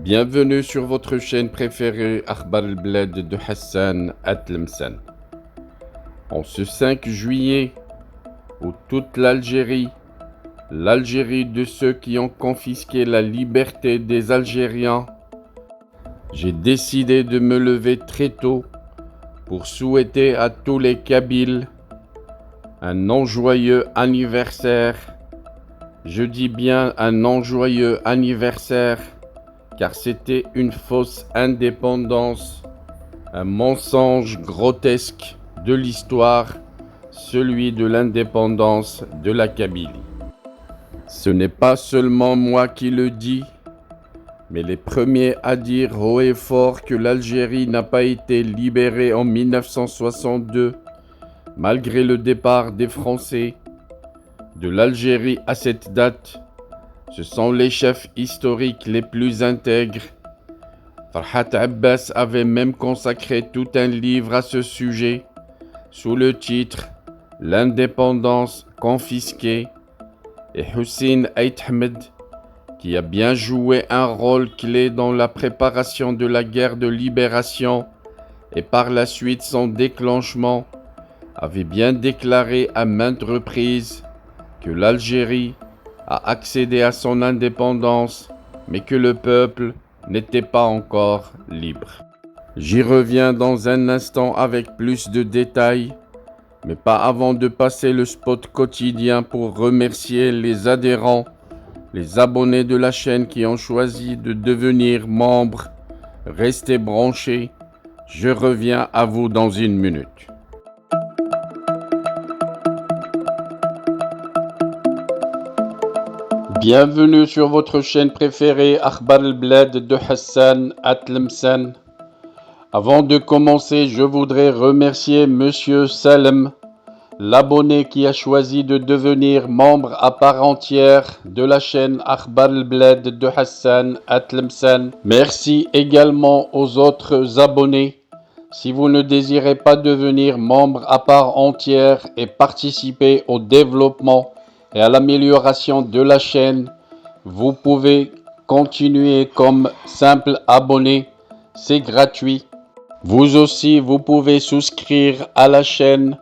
Bienvenue sur votre chaîne préférée Akhbar al-Bled de Hassan Atlemsen. En ce 5 juillet, où toute l'Algérie de ceux qui ont confisqué la liberté des Algériens, j'ai décidé de me lever très tôt pour souhaiter à tous les Kabyles un non-joyeux anniversaire. Je dis bien un non-joyeux anniversaire, car c'était une fausse indépendance, un mensonge grotesque de l'histoire, celui de l'indépendance de la Kabylie. Ce n'est pas seulement moi qui le dis, mais les premiers à dire haut et fort que l'Algérie n'a pas été libérée en 1962, malgré le départ des Français de l'Algérie à cette date. Ce sont les chefs historiques les plus intègres. Farhat Abbas avait même consacré tout un livre à ce sujet, sous le titre « L'indépendance confisquée », et Hussein Ait Ahmed, qui a bien joué un rôle clé dans la préparation de la guerre de libération et par la suite son déclenchement, avait bien déclaré à maintes reprises que l'Algérie a accédé à son indépendance, mais que le peuple n'était pas encore libre. J'y reviens dans un instant avec plus de détails, mais pas avant de passer le spot quotidien pour remercier les adhérents, les abonnés de la chaîne qui ont choisi de devenir membres. Restez branchés, je reviens à vous dans une minute. Bienvenue sur votre chaîne préférée Akhbar al-Bled de Hassan Atlemsen. Avant de commencer, je voudrais remercier Monsieur Salem, l'abonné qui a choisi de devenir membre à part entière de la chaîne Akhbar al-Bled de Hassan Atlemsen. Merci également aux autres abonnés. Si vous ne désirez pas devenir membre à part entière et participer au développement et à l'amélioration de la chaîne, vous pouvez continuer comme simple abonné, c'est gratuit. Vous aussi, vous pouvez souscrire à la chaîne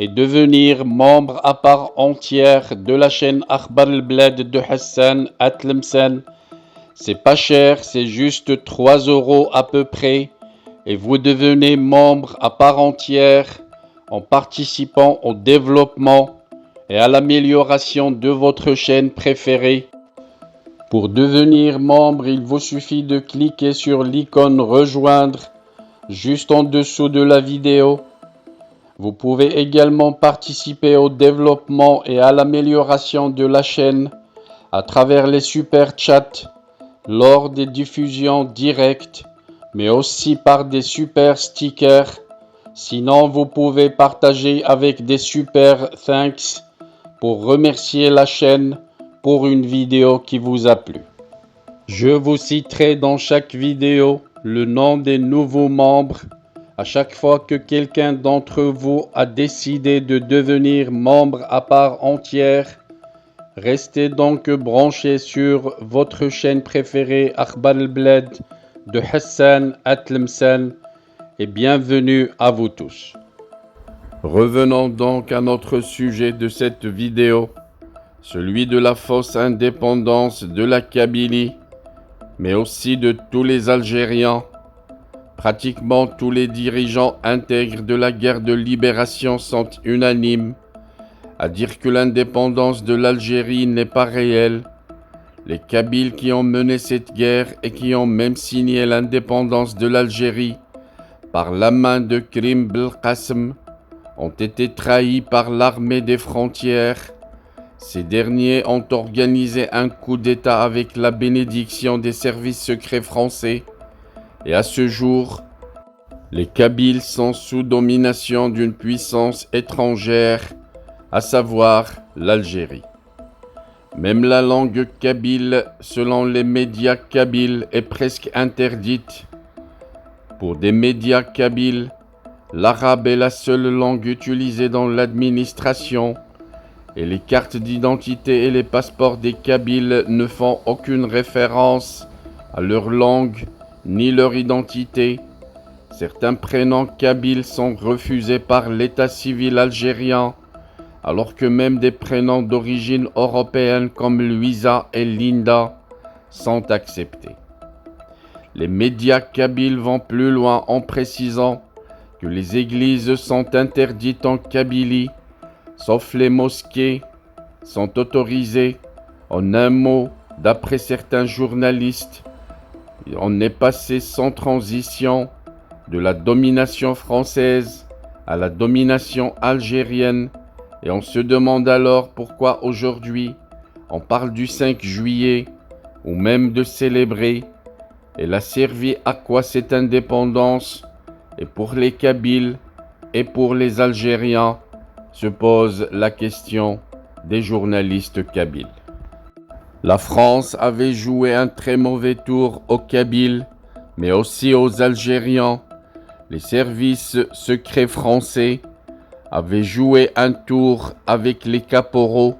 et devenir membre à part entière de la chaîne Akhbar al-Bled de Hassan Atlemsen. C'est pas cher, c'est juste 3 € à peu près, et vous devenez membre à part entière en participant au développement et à l'amélioration de votre chaîne préférée. Pour devenir membre, il vous suffit de cliquer sur l'icône rejoindre juste en dessous de la vidéo. Vous pouvez également participer au développement et à l'amélioration de la chaîne à travers les super chats lors des diffusions directes, mais aussi par des super stickers. Sinon, vous pouvez partager avec des super thanks pour remercier la chaîne pour une vidéo qui vous a plu. Je vous citerai dans chaque vidéo le nom des nouveaux membres à chaque fois que quelqu'un d'entre vous a décidé de devenir membre à part entière. Restez donc branchés sur votre chaîne préférée Akhbar al-Bled de Hassan Atlemsen et bienvenue à vous tous. Revenons donc à notre sujet de cette vidéo, celui de la fausse indépendance de la Kabylie, mais aussi de tous les Algériens. Pratiquement tous les dirigeants intègres de la guerre de libération sont unanimes à dire que l'indépendance de l'Algérie n'est pas réelle. Les Kabyles qui ont mené cette guerre et qui ont même signé l'indépendance de l'Algérie par la main de Krim Belkacem ont été trahis par l'armée des frontières. Ces derniers ont organisé un coup d'État avec la bénédiction des services secrets français. Et à ce jour, les Kabyles sont sous domination d'une puissance étrangère, à savoir l'Algérie. Même la langue kabyle, selon les médias kabyles, est presque interdite. Pour des médias kabyles, l'arabe est la seule langue utilisée dans l'administration et les cartes d'identité et les passeports des Kabyles ne font aucune référence à leur langue ni leur identité. Certains prénoms kabyles sont refusés par l'état civil algérien, alors que même des prénoms d'origine européenne comme Louisa et Linda sont acceptés. Les médias kabyles vont plus loin en précisant que les églises sont interdites en Kabylie, sauf les mosquées sont autorisées. En un mot, d'après certains journalistes, on est passé sans transition de la domination française à la domination algérienne, et on se demande alors pourquoi aujourd'hui on parle du 5 juillet ou même de célébrer. Elle a servi à quoi cette indépendance? Et pour les Kabyles et pour les Algériens, se pose la question des journalistes kabyles. La France avait joué un très mauvais tour aux Kabyles, mais aussi aux Algériens. Les services secrets français avaient joué un tour avec les caporaux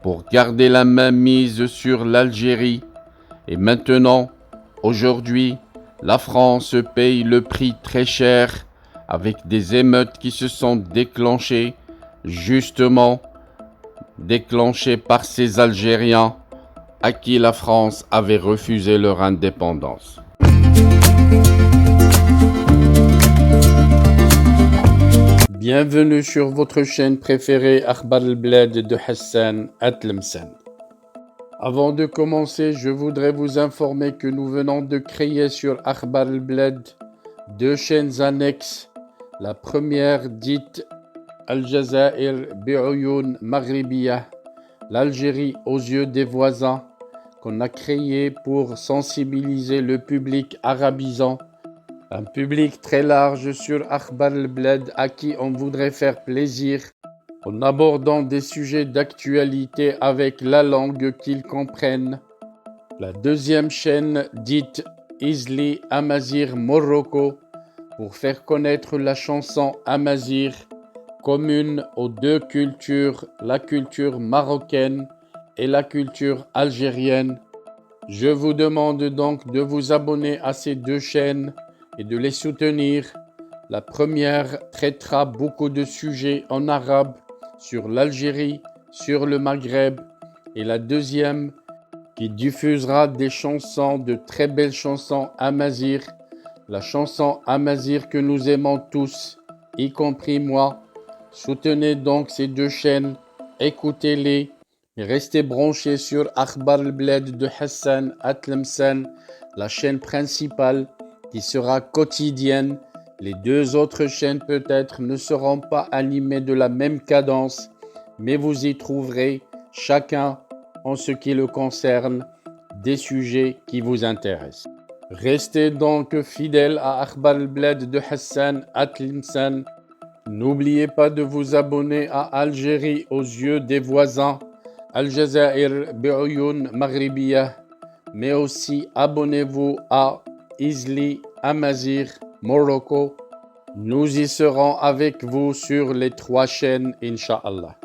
pour garder la main mise sur l'Algérie. Et maintenant, aujourd'hui, la France paye le prix très cher avec des émeutes qui se sont déclenchées, justement déclenchées par ces Algériens à qui la France avait refusé leur indépendance. Bienvenue sur votre chaîne préférée Akhbar al-Bled de Hassan Atlemsen. Avant de commencer, je voudrais vous informer que nous venons de créer sur Akhbar al-Bled 2 chaînes annexes. La première dite Al-Jazair bi'Oyoun Maghribiyah, l'Algérie aux yeux des voisins, qu'on a créée pour sensibiliser le public arabisant, un public très large sur Akhbar al-Bled à qui on voudrait faire plaisir en abordant des sujets d'actualité avec la langue qu'ils comprennent. La deuxième chaîne dite Izli Amazir Morocco pour faire connaître la chanson Amazir, commune aux deux cultures, la culture marocaine et la culture algérienne. Je vous demande donc de vous abonner à ces 2 chaînes et de les soutenir. La première traitera beaucoup de sujets en arabe sur l'Algérie, sur le Maghreb, et la deuxième qui diffusera des chansons, de très belles chansons amazigh, la chanson amazigh que nous aimons tous, y compris moi. Soutenez donc ces 2 chaînes, écoutez-les et restez branchés sur Akhbar al-Bled de Hassan Atlemsen, la chaîne principale qui sera quotidienne. Les 2 autres chaînes peut-être ne seront pas animées de la même cadence, mais vous y trouverez chacun, en ce qui le concerne, des sujets qui vous intéressent. Restez donc fidèles à Akhbar al-Bled de Hassan Atlemsen. N'oubliez pas de vous abonner à Algérie aux yeux des voisins, Al-Jazair bi'Oyoun Maghribiyah, mais aussi abonnez-vous à Izli Amazir Morocco. Nous y serons avec vous sur les 3 chaînes, Inch'Allah.